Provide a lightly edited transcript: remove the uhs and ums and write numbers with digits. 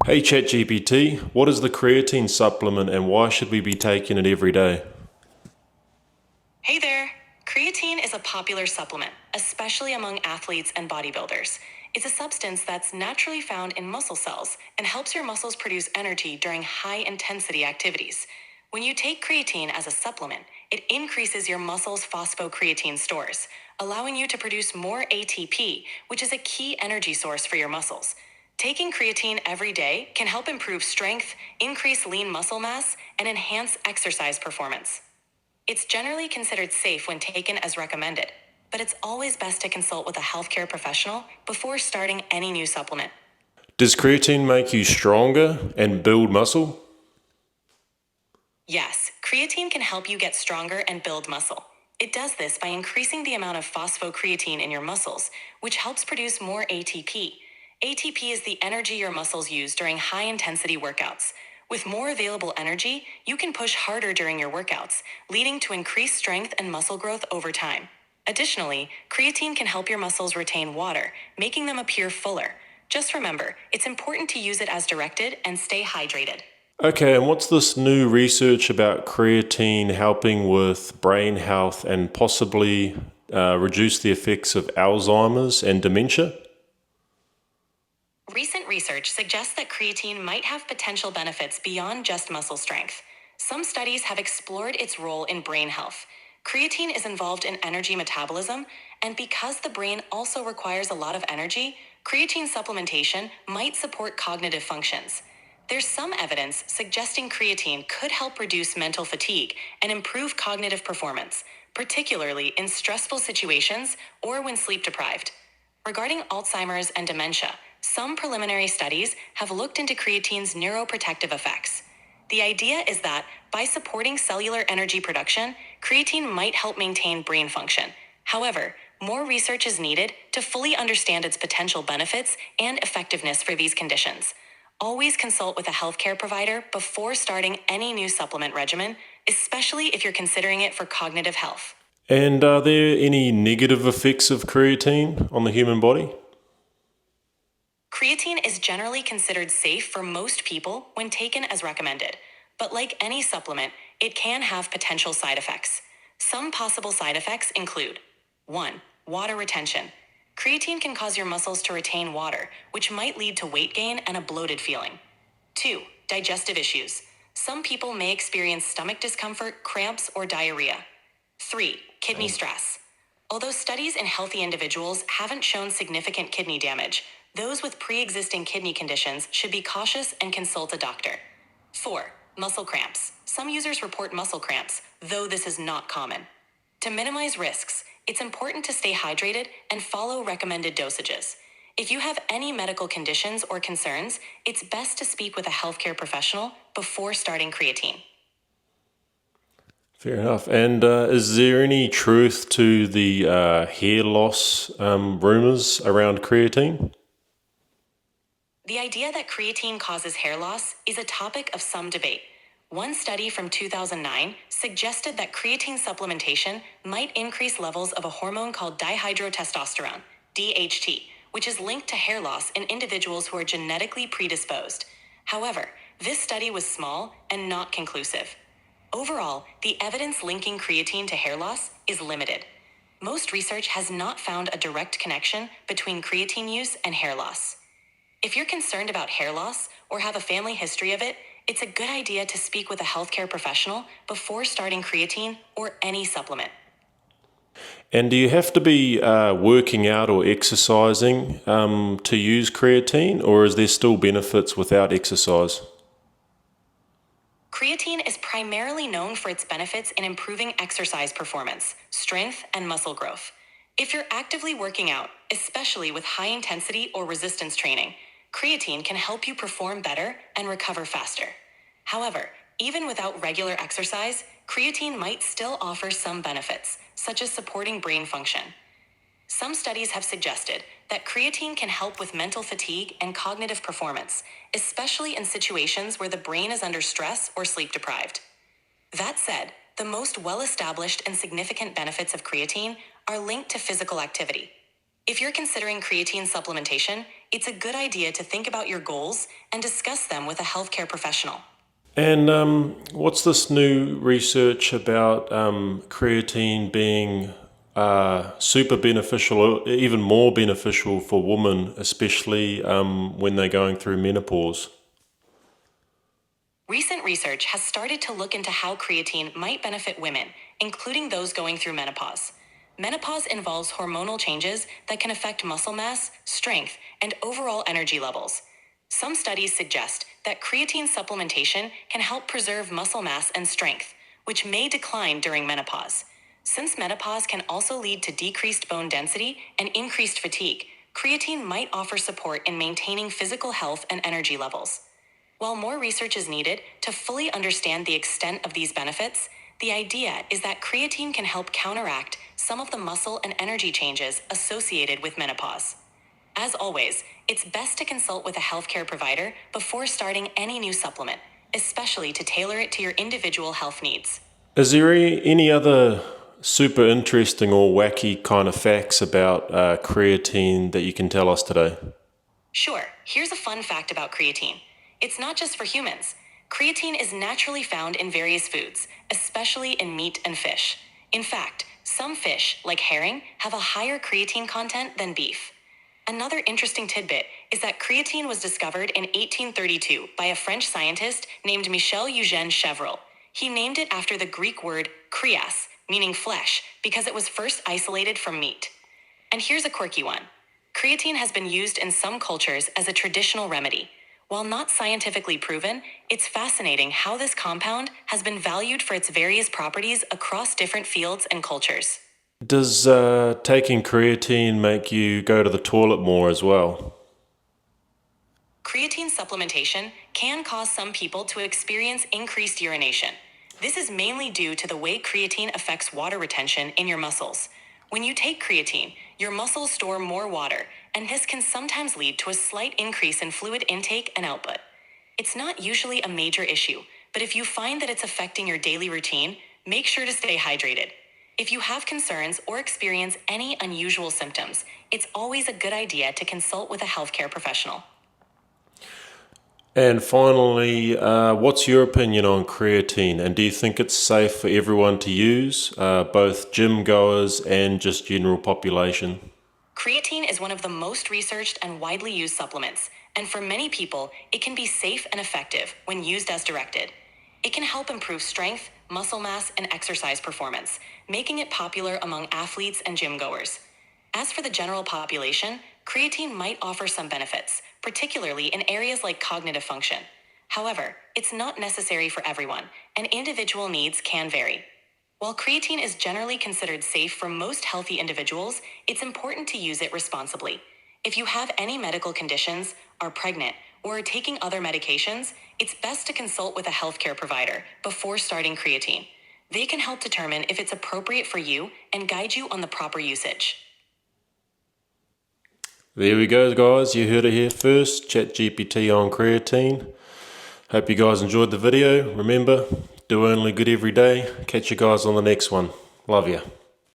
Hey ChatGPT, what is the creatine supplement and why should we be taking it every day? Hey there! Creatine is a popular supplement, especially among athletes and bodybuilders. It's a substance that's naturally found in muscle cells and helps your muscles produce energy during high-intensity activities. When you take creatine as a supplement, it increases your muscles' phosphocreatine stores, allowing you to produce more ATP, which is a key energy source for your muscles. Taking creatine every day can help improve strength, increase lean muscle mass, and enhance exercise performance. It's generally considered safe when taken as recommended, but it's always best to consult with a healthcare professional before starting any new supplement. Does creatine make you stronger and build muscle? Yes, creatine can help you get stronger and build muscle. It does this by increasing the amount of phosphocreatine in your muscles, which helps produce more ATP. ATP is the energy your muscles use during high-intensity workouts. With more available energy, you can push harder during your workouts, leading to increased strength and muscle growth over time. Additionally, creatine can help your muscles retain water, making them appear fuller. Just remember, it's important to use it as directed and stay hydrated. Okay, and what's this new research about creatine helping with brain health and possibly reduce the effects of Alzheimer's and dementia? Recent research suggests that creatine might have potential benefits beyond just muscle strength. Some studies have explored its role in brain health. Creatine is involved in energy metabolism, and because the brain also requires a lot of energy, creatine supplementation might support cognitive functions. There's some evidence suggesting creatine could help reduce mental fatigue and improve cognitive performance, particularly in stressful situations or when sleep deprived. Regarding Alzheimer's and dementia, some preliminary studies have looked into creatine's neuroprotective effects. The idea is that by supporting cellular energy production, creatine might help maintain brain function. However, more research is needed to fully understand its potential benefits and effectiveness for these conditions. Always consult with a healthcare provider before starting any new supplement regimen, especially if you're considering it for cognitive health. And are there any negative effects of creatine on the human body? Creatine is generally considered safe for most people when taken as recommended, but like any supplement, it can have potential side effects. Some possible side effects include 1. Water retention. Creatine can cause your muscles to retain water, which might lead to weight gain and a bloated feeling. 2. Digestive issues. Some people may experience stomach discomfort, cramps, or diarrhea. 3. Kidney stress. Although studies in healthy individuals haven't shown significant kidney damage, those with pre-existing kidney conditions should be cautious and consult a doctor. 4. Muscle cramps. Some users report muscle cramps, though this is not common. To minimize risks, it's important to stay hydrated and follow recommended dosages. If you have any medical conditions or concerns, it's best to speak with a healthcare professional before starting creatine. Fair enough. And is there any truth to the hair loss rumors around creatine? The idea that creatine causes hair loss is a topic of some debate. One study from 2009 suggested that creatine supplementation might increase levels of a hormone called dihydrotestosterone, DHT, which is linked to hair loss in individuals who are genetically predisposed. However, this study was small and not conclusive. Overall, the evidence linking creatine to hair loss is limited. Most research has not found a direct connection between creatine use and hair loss. If you're concerned about hair loss or have a family history of it, it's a good idea to speak with a healthcare professional before starting creatine or any supplement. And do you have to be working out or exercising to use creatine, or is there still benefits without exercise? Creatine is primarily known for its benefits in improving exercise performance, strength, and muscle growth. If you're actively working out, especially with high intensity or resistance training, creatine can help you perform better and recover faster. However, even without regular exercise, creatine might still offer some benefits, such as supporting brain function. Some studies have suggested that creatine can help with mental fatigue and cognitive performance, especially in situations where the brain is under stress or sleep deprived. That said, the most well-established and significant benefits of creatine are linked to physical activity. If you're considering creatine supplementation, it's a good idea to think about your goals and discuss them with a healthcare professional. And what's this new research about creatine being super beneficial, or even more beneficial for women, especially when they're going through menopause? Recent research has started to look into how creatine might benefit women, including those going through menopause. Menopause involves hormonal changes that can affect muscle mass, strength, and overall energy levels. Some studies suggest that creatine supplementation can help preserve muscle mass and strength, which may decline during menopause. Since menopause can also lead to decreased bone density and increased fatigue, creatine might offer support in maintaining physical health and energy levels. While more research is needed to fully understand the extent of these benefits, the idea is that creatine can help counteract some of the muscle and energy changes associated with menopause. As always, it's best to consult with a healthcare provider before starting any new supplement, especially to tailor it to your individual health needs. Is there any other super interesting or wacky kind of facts about creatine that you can tell us today? Sure, here's a fun fact about creatine. It's not just for humans. Creatine is naturally found in various foods, especially in meat and fish. In fact, some fish, like herring, have a higher creatine content than beef. Another interesting tidbit is that creatine was discovered in 1832 by a French scientist named Michel-Eugène Chevreul. He named it after the Greek word kreas, meaning flesh, because it was first isolated from meat. And here's a quirky one. Creatine has been used in some cultures as a traditional remedy. While not scientifically proven, it's fascinating how this compound has been valued for its various properties across different fields and cultures. Does taking creatine make you go to the toilet more as well? Creatine supplementation can cause some people to experience increased urination. This is mainly due to the way creatine affects water retention in your muscles. When you take creatine, your muscles store more water, and this can sometimes lead to a slight increase in fluid intake and output. It's not usually a major issue, but if you find that it's affecting your daily routine, make sure to stay hydrated. If you have concerns or experience any unusual symptoms, it's always a good idea to consult with a healthcare professional. And finally, what's your opinion on creatine? And do you think it's safe for everyone to use, both gym goers and just general population? Creatine is one of the most researched and widely used supplements, and for many people, it can be safe and effective when used as directed. It can help improve strength, muscle mass, and exercise performance, making it popular among athletes and gym goers. As for the general population, creatine might offer some benefits, particularly in areas like cognitive function. However, it's not necessary for everyone, and individual needs can vary. While creatine is generally considered safe for most healthy individuals, it's important to use it responsibly. If you have any medical conditions, are pregnant, or are taking other medications, it's best to consult with a healthcare provider before starting creatine. They can help determine if it's appropriate for you and guide you on the proper usage. There we go, guys. You heard it here first. ChatGPT on creatine. Hope you guys enjoyed the video. Remember, do only good every day. Catch you guys on the next one. Love ya.